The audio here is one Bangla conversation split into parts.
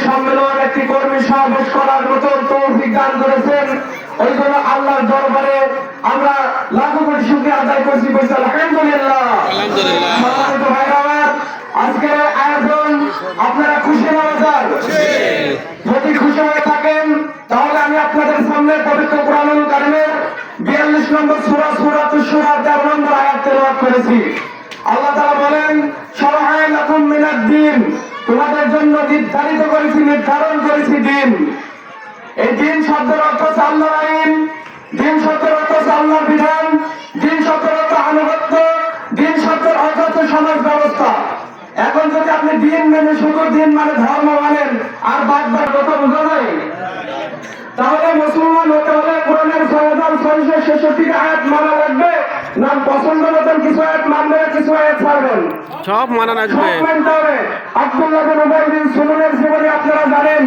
সম্মেলন একটি কর্মী সমাবেশ করার মতন তৌফিক দান করেছেন। ওই জন্য আল্লাহর দরবারে আমরা লাখো কোটি শুকরিয়া আদায় করছি। আলহামদুলিল্লাহ। সম্মানিত ভাইরা আমার, আজকের আয়োজন আপনারা খুশি না বাজার? যদি খুশি হয়ে থাকেন তাহলে আমি আপনাদের সামনে পবিত্র কুরআনুল কারীমের 42 নম্বর সূরা সূরাতুশ শূরা 13 নম্বর আয়াত তেলাওয়াত করেছি। আল্লাহ তাআলা বলেন, শারআ লাকুম মিনাদ-দ্বীন, তোমাদের জন্য নির্ধারণ করেছি দিন। এই দিন শব্দের অর্থ আল্লাহর আইন, দিন শব্দের অর্থ আল্লাহর বিধান, দিন শব্দের অর্থ আনুগত্য, দিন শব্দের অর্থ সমাজ ব্যবস্থা। এখন যদি আপনি দিন মেনে শুধু দিন মানে ধর্ম মানেন আর বাদ বাদ কথা বোঝা যায়, তাহলে মুসলমান হতে হলে কোরআনের 6666 আয়াত মানা লাগবে না পছন্দ মতন কিছু আয়াত মানবেন, কিছু আয়াত ছাড়বেন? সব মানা লাগবে, সব মানতে হবে। আব্দুল্লাহ বিন উবাই বিন সুলুলের জীবনে আপনারা জানেন,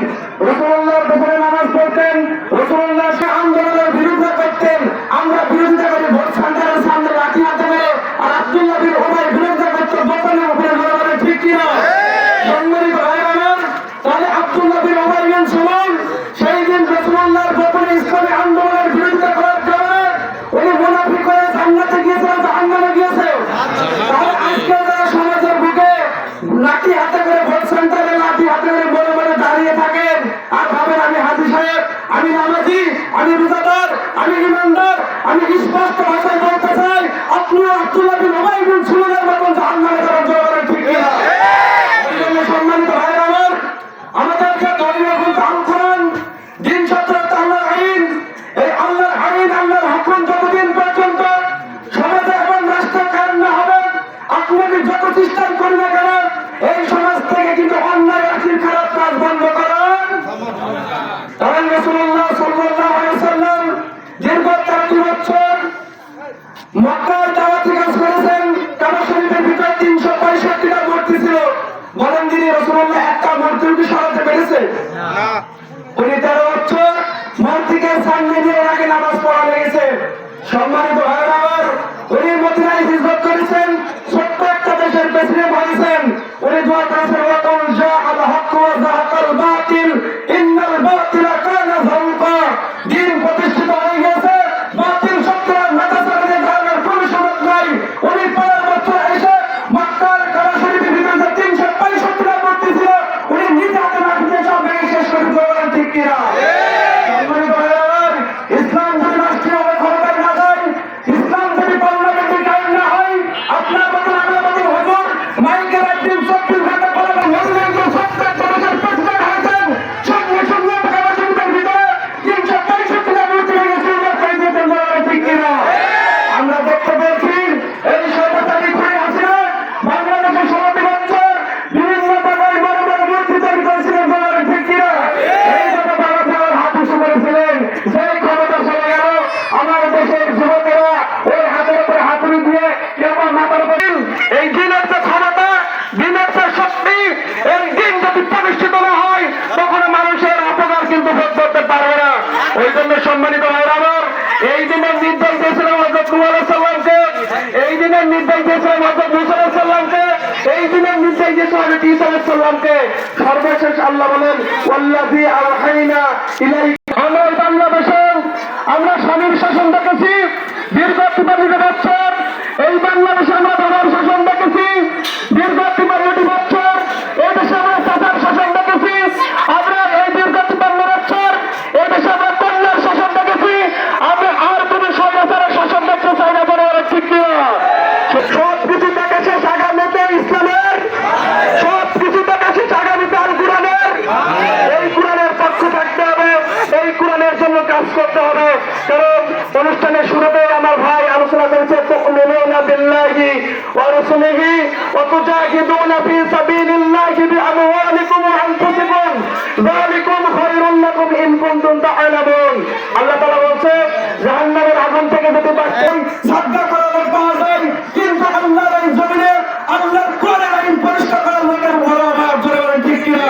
রাসূলুল্লাহর পেছনে নামাজ পড়তেন, রাসূলুল্লাহ সে আন্দোলনের বিরুদ্ধে করতেন। আমরা বিরোধিতা করি ভোট সেন্টারের সামনে লাঠি হাতে মেরে, আর আব্দুল্লাহ বিন উবাই বিরোধিতা করতে দোকানের উপরে বরাবর, ঠিক কিনা? সম্মানিত ভাইরা আমার, তাহলে আব্দুল্লাহ বিন উবাই বিন সুলুল সেই দিন রাসূলুল্লাহর গোপনে ইসলামী আন্দোলনের বিরোধিতা করার কারণে উনি মুনাফিক হয়ে জান্নাতে গিয়েছে না জাহান্নামে গিয়েছে? তাহলে আজকে যারা সমাজের বুকে লাঠি হাতে করে ভোট সেন্টারে লাঠি হাতে করে বলে বলে দাঁড়িয়ে থাকেন আর ভাবেন আমি হাজী সাহেব, আমি নামাজি, আমি রোজাদার, আমি ইমানদার, আমি স্পষ্ট ভাষায় বলতে চাই আপনিও আব্দুল্লাহ বিন উবাই বিন সুলুলের মতন জাহান্নামে যাবেন, জোরে ঠিক কিনা? সম্মানিত ভাইরা আমার, আমাদেরকে ধর্মীয় গ্রন্থ আল কোরআন, দিন শব্দের অর্থ আল্লাহর আইন। এই আল্লাহর আইন, আল্লাহর হুকুম যতদিন পর্যন্ত সমাজে এবং রাষ্ট্রে কায়েম না হবে, আপনি যত চেষ্টা করেন না কেন এই সমাজ থেকে কিন্তু অন্যায় আখির খারাপ কাজ বন্ধ করেন। কারণ রাসূলুল্লাহ সাল্লাল্লাহু আলাইহি ওয়াসাল্লাম দীর্ঘ 13 বছর মক্কায় দাওয়াতি কাজ করেছেন। কাবা শরীফের ভিতরে 365টা মূর্তি ছিল। বলেন যিনি রাসূলুল্লাহ একটা মূর্তি কি সরাতে পেরেছে? না। উনি 13 বছর মূর্তিকে সামনে দিয়ে আগে নামাজ পড়া লেগেছে। সম্মানিত ভাইরা আমার, উনি মদিনায় হিজরত করেছেন, ছোট্ট একটা দেশের প্রেসিডেন্ট হয়েছেন। উনি দোয়া করেছেন, ওয়াকুল জাআল হক ওয়া যাহাকাল বাতিল ইন্নাল বাতিলা কানা যাহুকা। দিন প্রতিষ্ঠিত হয়ে গেছে, বাতিল শক্তির মাথা চাড়িয়ে ধর্মের কোনো সুযোগ নাই। উনি 15 বছর এসে মক্কার কাবা শরীফের ভিতরে 365টা মূর্তি ছিল, উনি নিজে হাতে লাঠি দিয়ে সব ভেঙে শেষ করে দিলেন, ঠিক কিনা? সম্মানিত ভাইরা আমার, ইসলাম যদি রাষ্ট্রীয়ভাবে ক্ষমতায় না যায়, ইসলাম যদি পার্লামেন্টে কায়েম না হয়, আপনার মতন আমার মতন হুজুর মাইকের একদিন 24 ঘন্টা পরে মদিনায় সত্তর দেশের প্রেসিডেন্ট হয়েছেন, সঙ্গে সঙ্গে কাবা শরীফের ভিতরে 365টা মূর্তি ভেঙে সুন্দর করে দিয়েছেন, ঠিক কিনা? আমরা দেখতে পেয়েছি এই সরকারি খুঁড়ে হাসিনা বাংলাদেশের 16 বছর বিভিন্ন জায়গায় বড় বড় মূর্তি তৈরি করেছিলেন, ঠিক কিনা? এই জন্য বাবা সাহেব হাত উঁচু করেছিলেন, সেই ক্ষমতা চলে গেল, আমার দেশের যুবকেরা ওই হাতের উপরে হাতুড়ি দিয়ে কেবল মাথার উপরে। এই দিনের যে ক্ষমতা, দিনের যে শক্তি, এই দিন যদি প্রতিষ্ঠিত না হয় তখন মানুষের অপকার কিন্তু ভোগ করতে পারবে না। ওই জন্য সম্মানিত ভাইরা আমার, এই দিনের নির্দেশ দিয়েছিলাম হযরত নূহ আলাইহিস সালামকে, এই দিনের নির্দেশ দিয়েছিলাম হযরত মুসা আলাইহিস সালামকে, এই দিনের নির্দেশ দিয়েছিলাম হযরত ঈসা আলাইহিস সালামকে। সর্বশেষ আল্লাহ বলেন, ওয়াল্লাযী আওহাইনা ইলাইকা। আমরা বাংলাদেশে আমরা স্বামীর শাসন দেখেছি দীর্ঘ 52 বছর, এই বাংলাদেশে আমরা বাবার শাসন দেখেছি দীর্ঘ 52 বছর, এই দেশে আমরা চাচার শাসন দেখেছি, আমরা এই দীর্ঘ 52 বছর এই দেশে আমরা কন্যার শাসন দেখেছি, আমরা আর কোনো স্বৈরাচারের শাসন দেখতে চাই না, বলে ঠিক কিনা? সব কিছু দেখে শেষ আগামীতে ইসলামের, সব কিছু দেখে শেষ আগামীতে আল কোরআনের। এই কোরআনের পক্ষে থাকতে হবে, এই কোরআনের জন্য কাজ করতে হবে। কারণ অনুষ্ঠানের শুরুতে আমার ভাই আলোচনা করেছে, তুমিনুনা বিল্লাহি ওয়া রাসূলিহি ওয়া তুজাহিদুনা ফি সাবিলিল্লাহি বিআমওয়ালিকুম ওয়া আনফুসিকুম যালিকুম খায়রুল লাকুম ইন কুনতুম তা'লামুন। আল্লাহ তাআলা বলছে, জাহান্নামের আগুন থেকে যদি বাঁচতেই সাদকা করার পাওয়া যায়, কিন্তু আল্লাহর এই জমিনে আল্লাহর কোরআনের আইন পরিষ্কার করার লোকের বড় অভাব, জোরে বলেন ঠিক কিনা?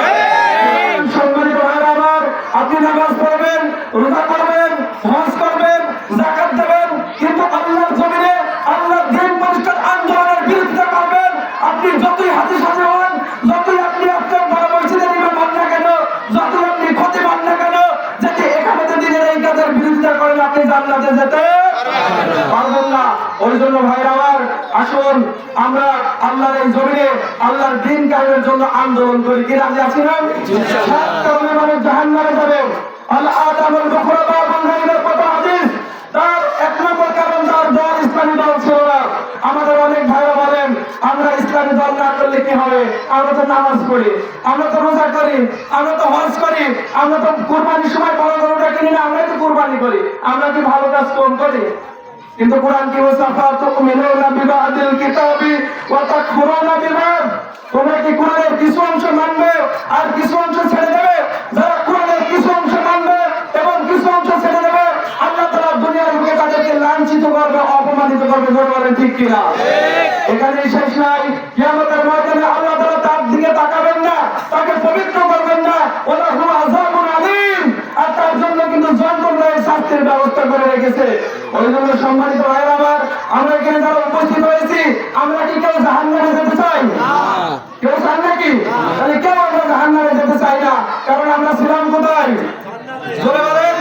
সম্মানিত ভাইরা আমার, আপনি নামাজ পড়বেন, রোজা করবেন, হজ করবেন, যাকাত দেবেন, কিন্তু আল্লাহর জমিনে আল্লাহর দ্বীন প্রতিষ্ঠার আন্দোলনের বিরোধিতা করবেন। আপনি যতই হাজি সাজে হন, যতই আপনি আপনার বড় মসজিদের ইমাম হন না কেন, আসুন আমরা আল্লাহর এই জমিনে আল্লাহর দিন কায়েমের জন্য আন্দোলন করি। কি রাজি আছি না? সাত কারণে মানুষ জাহান্নামে যাবে। আল আদামুল মুখরাবা বাংলাদেশের কত হাদিস, তার এক নম্বর কারণ তার দল ইসলামী দল ছিল না। আমাদের অনেক ভাইরা বলেন আমরা ইসলামী দল না করলে কি হবে, আমরা তো নামাজ পড়ি, আমরা তো রোজা করি, আমরা তো হজ করি, আমরা তো কুরবানির সময় বড় গরুটা কিনি না, আমরাই তো কুরবানি করি, আমরা কি ভালো কাজ কম করি? কিন্তু কোরআন কি বলছে, ফাতুমিনুনা বিবাদিল কিতাবি ওয়া তাকফুরুনা বিবাদ, তোমরা কি কোরআনের কিছু অংশ মানবে আর কিছু অংশ ছেড়ে দেবে? যারা কোরআনের কিছু অংশ মানবে এবং কিছু অংশ ছেড়ে দেবে, আল্লাহ তাআলা দুনিয়ার বুকে তাদেরকে লাঞ্ছিত করবে, অপমানিত করবে। জোরে বলেন ঠিক কিনা? এখানেই শেষ নাই, কিয়ামতের ময়দানে আল্লাহ তাআলা তার দিকে তাকাবেন না, তাকে পবিত্র করবেন না, ওয়ালাহু আযাবুন আলীম, আর তার জন্য কিন্তু যন্ত্রণার শাস্তির ব্যবস্থা করে রেখেছে। ওই জন্য সম্মানিত ভাইরা আমার, আমরা এখানে যারা উপস্থিত হয়েছি, আমরা কি কেউ জাহান্নামে যেতে চাই? কেউ চান নাকি? তাহলে কেউ আমরা জাহান্নামে যেতে চাই না, কারণ আমরা ছিলাম কোথায়? জোরে বলেন,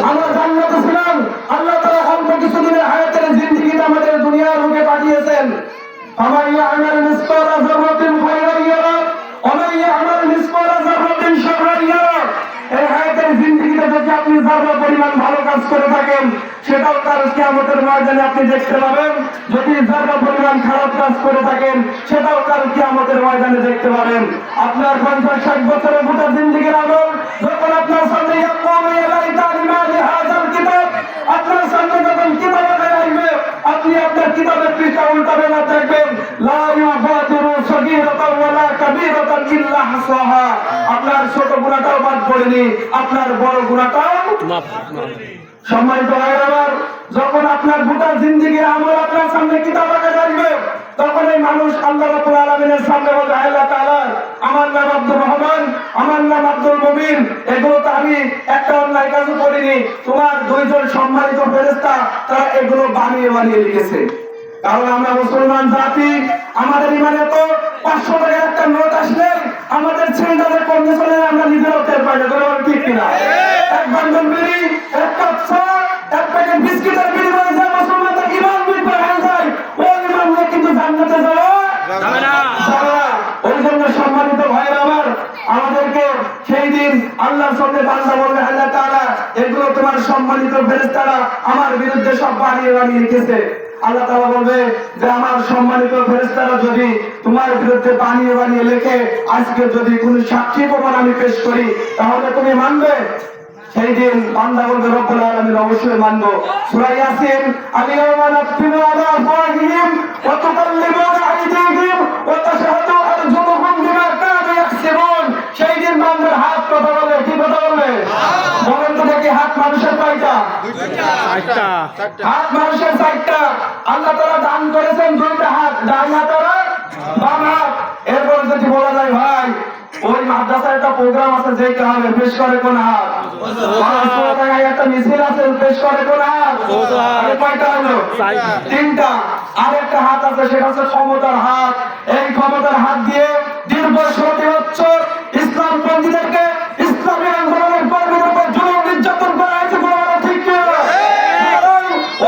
আমরা জান্নাতে ছিলাম। আল্লাহ তাআলা অল্প কিছুদিনের হায়াতের জিন্দেগিতে আমাদের দুনিয়ার বুকে পাঠিয়েছেন। ফামান ইয়া'মাল মিসকালা যাররাতিন খায়রান ইয়ারা ওয়া মান ইয়া'মাল মিসকালা যাররাতিন শাররান ইয়ারা। এই হায়াতের জিন্দেগিতে যদি আপনি যারা পরিমাণ ভালো কাজ করে থাকেন, সেটাও কাল কিয়ামতের ময়দানে আপনি দেখতে পাবেন। যদি যারা পরিমাণ খারাপ কাজ করে থাকেন, সেটাও কাল কিয়ামতের ময়দানে দেখতে পাবেন। আপনার 50-60 বছরের গোটা জিন্দেগির আমল যখন আপনার সামনে ইয়াকুমু ইলাইকা লিমালি হাযাল কিতাব, আপনার সামনে যখন কিতাব আসবে, আপনি আপনার কিতাবের পৃষ্ঠা উল্টাবেন আর দেখবেন লা ইউগাদিরু সগীরাতান ওয়ালা কাবীরাতান ইল্লা হাসাহা। আপনার ছোট গুনাহটাও বাদ পড়েনি, আপনার বড় গুনাহটাও মাফ। সম্মানিত ভাইরা আমার, যখন আপনার গোটা জিন্দেগির আমল আপনার সামনে কিতাব আকারে আসবে, তখন এই মানুষ আল্লাহ রাব্বুল আলামিনের সামনে বলবে, আল্লাহ তাআলা, আমার নাম আব্দুর রহমান, আমার নাম আব্দুল মুবিন, এগুলো তো আমি একটা অন্যায় কাজও করিনি, তোমার দুইজন সম্মানিত ফেরেশতা তারা এগুলো বানিয়ে বানিয়ে লিখেছে। কারণ আমরা মুসলমান জাতি, আমাদের ইমানে তো 500 টাকার একটা নোট আসলে আমাদের ছেলেদের কন্ডিশনে আমরা নিজেরাও টের পাই না। ঠিক কিনা? এক বান্ডল বিড়ি, এক কাপ চা, এক প্যাকেট বিস্কিটের বিনিময়ে যে মুসলমানদের ইমান বিক্রি হয়ে যায়, ওই ইমান নিয়ে কিন্তু জান্নাতে যাবে না। ওই জন্য সম্মানিত ভাইরা আমার, আমাদেরকে সেই দিন আল্লাহর সামনে বান্দা বলবে, আল্লাহ তাআলা, এগুলো তোমার সম্মানিত ফেরেশতারা আমার বিরুদ্ধে সব বানিয়ে বানিয়ে লিখেছে। আল্লাহ তাআলা বলবে যে আমার সম্মানিত ফেরেশতারা যদি তোমার বিরুদ্ধে বানিয়ে বানিয়ে লেখে, আজকে যদি কোনো সাক্ষী প্রমাণ আমি পেশ করি, তাহলে তুমি মানবে? সেই দিন বান্দা বলবে, রব্বুল আলামিন, অবশ্যই মানবো। সূরা ইয়াসিন, আল-ইয়াওমা নাখতিমু আলা আফওয়াহিহিম ওয়া তুকাল্লিমুনা আইদিহিম ওয়া তাশহাদু আরজুলুহুম বিমা কানু ইয়াকসিবুন। সেই দিন বান্দার হাত কথা বলে। কি কথা বলবে? বলেন তো দেখি, হাত মানুষের কয়টা? চারটা। হাত মানুষের চারটা। আল্লাহ তাআলা দান করেছেন দুইটা হাত, ডান হাত আর বাম হাত। এরপর যদি বলা যায়, ভাই ওই মাদ্রাসায় একটা প্রোগ্রাম আছে, যেতে হবে, পেশ করে কোন হাত? একটা মিছিল আছে, পেশ করে কোন হাত? কয়টা হলো? তিনটা। আর একটা হাত আছে, সেটা হচ্ছে ক্ষমতার হাত। এই ক্ষমতার হাত দিয়ে দীর্ঘ 16 বছর ইসলাম পন্থীদেরকে ইসলামী আন্দোলনের কর্মীদের উপর জুলুম নির্যাতন করা হয়েছে। ঠিক কি?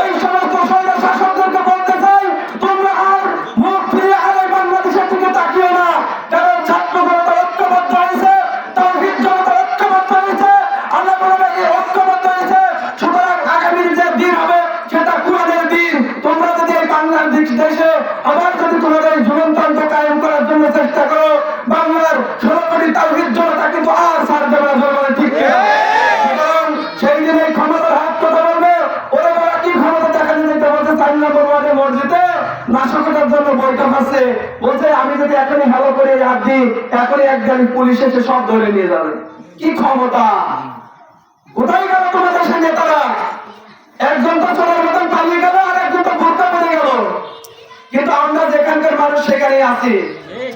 ওই সমস্ত সৈন্য শাসকদেরকে বলতে চাই, তোমরা আর মুখ ফিরিয়ে আর এই বাংলাদেশের দিকে তাকিও না, কারণ ছাত্র জনতা ঐক্যবদ্ধ হয়েছে, তাওহীদ জনতা ঐক্যবদ্ধ হয়েছে, আল্লাহ বলে এই ঐক্যবদ্ধ হয়েছে। সুতরাং আগামীর যে দিন হবে সেটা কোরআনের দিন। তোমরা যদি এই বাংলাদেশ দেশে আবার যদি তোমাদের এই জুলুমতন্ত্র কায়েম করার জন্য চেষ্টা করো, বাংলার 16 কোটি তাওহীদ জনতা কিন্তু আর ছাড় দেবে না। ঠিক কি? সুতরাং সেই দিন এই ক্ষমতার হাত কথা বলবে, ওরা বলা কি ক্ষমতা দেখাতে যেতে বলছে 4 নম্বর ওয়ার্ডে মসজিদে নাশকতার জন্য বৈঠক আছে, বলছে আমি যদি এখনই ভালো করে হাত দিই, এখনই এক গাড়ি পুলিশ এসে সব ধরে নিয়ে যাবে। কি ক্ষমতা! কোথায় গেল তোমাদের সেই নেতারা? একজন তো চোরের মতন পালিয়ে গেল, আর একজন তো বোরকা পরে গেল। কিন্তু আমরা যেখানকার মানুষ সেখানেই আছি,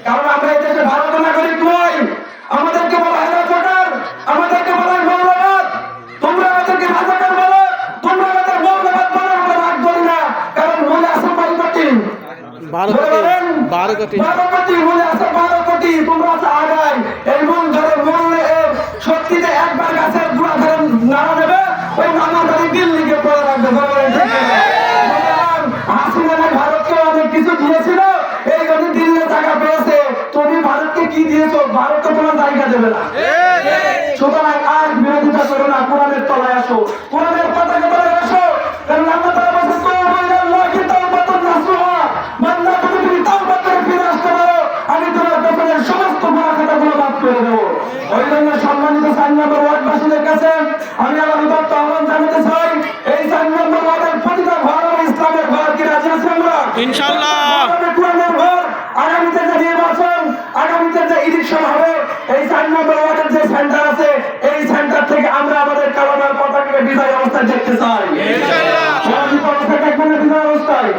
কারণ আমরা এই দেশে ভারতীয় নাগরিক নই। আমাদেরকে বলা হয় রাজাকার, আমাদেরকে বলা হয় মৌলবাদ। তোমরা আমাদেরকে রাজাকার বলো, তোমরা আমাদের মৌলবাদ বলো, আমরা রাগ করি না। কারণ মূলে আছে 12 কোটি, 12 কোটি মূলে আছে 12 কোটি, তোমরা আছে আগায়। এই মূল ধরে মূলে সত্যিতে একবার গাছের গুড়া ধরে নাড়া দেবে, ওই নানা ধরে দিল্লিকে পড়ে রাখবে। হাসিনা ভারতকে অনেক কিছু দিয়ে দেবে না। সুতরাং আর বিরোধিতা করো না, কোরআনের তলায় আসো, কোরআনের পতাকা তলায় আসো। কারণ আল্লাহ তাআলা বলেছেন তুবু ইলাল্লাহি তাওবাতান নাসুহা, বান্দা যদি তুমি তাওবা করে ফিরে আসতে পারো আমি তোমার পেছনের সমস্ত গুনাহ খাতাগুলো মাফ করে দেব। ওই জন্য সম্মানিত 4 নম্বর ওয়ার্ডবাসীদের কাছে আমি আমার উদাত্ত আহ্বান জানাতে চাই, এই 4 নম্বর ওয়ার্ডের প্রতিটা ঘর হবে ইসলামের ঘর। কি রাজি আছি আমরা? ইনশাআল্লাহ। কোরআনের ঘর। আগামীতে যে নির্বাচন, আগামীতে যে ইলেকশন হবে, এই 4 নম্বর ওয়ার্ডের যে সেন্টার আছে এই সেন্টার থেকে আমরা আমাদের কালামার পতাকাকে বিজয় অবস্থায় দেখতে চাই। ইনশাআল্লাহ। পরাজিত অবস্থায় দেখবেন না, বিজয় অবস্থায়।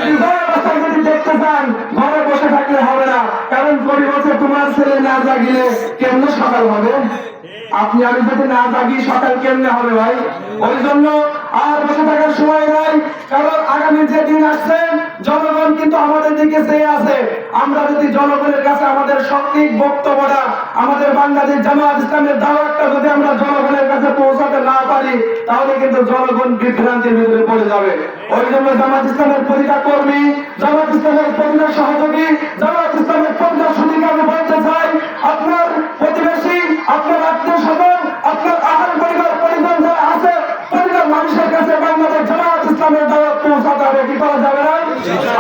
বিজয় অবস্থায় যদি দেখতে চান ঘরে বসে থাকলে হবে না। কারণ কবি বলছে তোমার ছেলে না জাগিলে কেমনে সকাল হবে? আপনি আমি যদি না জাগি সকাল কেমনে হবে ভাই? ওই জন্য আর বসে থাকার সময় নাই। কারণ আগামী যে দিন আসছে জনগণ কিন্তু আমাদের দিকে চেয়ে আছে। আমরা যদি জনগণের কাছে আমাদের সঠিক বক্তব্যটা, আমাদের বাংলাদেশ জামাত ইসলামের দাওয়াতটা যদি আমরা জনগণের কাছে পৌঁছাতে না পারি তাহলে কিন্তু জনগণ বিভ্রান্তির ভিতরে পড়ে যাবে। ওই জন্য জামাত ইসলামের প্রতিটা কর্মী, জামাত ইসলামের প্রতিটা সহযোগী, জামাত ইসলামের প্রতিটা সুদীকে আমি বলতে চাই, আপনার প্রতিবেশী, আপনার আত্মীয় স্বজন, আপনার আহার পরিবার পরিজন যারা আছে প্রতিটা মানুষের কাছে বাংলাদেশ জামাত ইসলামের দাওয়াত পৌঁছাতে হবে। কি করা যাবে না?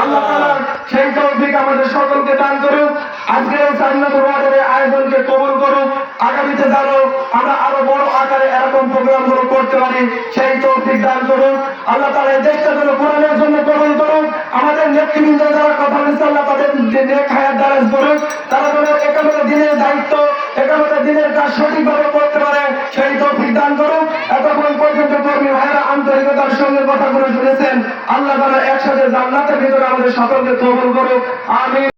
আল্লাহ তাআলা সেই তৌফিক আমাদের সকলকে দান করুক। আজকের এই 4 নম্বর ওয়ার্ডের আয়োজনকে কবুল করুক। আগামীতে জানো আমরা আরো বড় আকারে এরকম প্রোগ্রামগুলো করতে পারি, সেই তৌফিক দান করুন। আল্লাহ তাআলা এই দেশটা যেন কোরআনের জন্য কবুল করুন। আমাদের নেতৃবৃন্দ যারা কথা বলেছে আল্লাহ তাদের নেক হায়াত দারাজ করুন। তারা যেন 51 দিনের দায়িত্ব, 51 দিনের কাজ সঠিকভাবে করতে পারে সেই তৌফিক দান করুন। এতক্ষণ পর্যন্ত কর্মী ভাইরা আন্তরিকতার সঙ্গে কথাগুলো শুনেছেন। আল্লাহ তাআলা একসাথে জান্নাতের ভিতরে আমাদের সকলকে কবুল করুক। আমিন।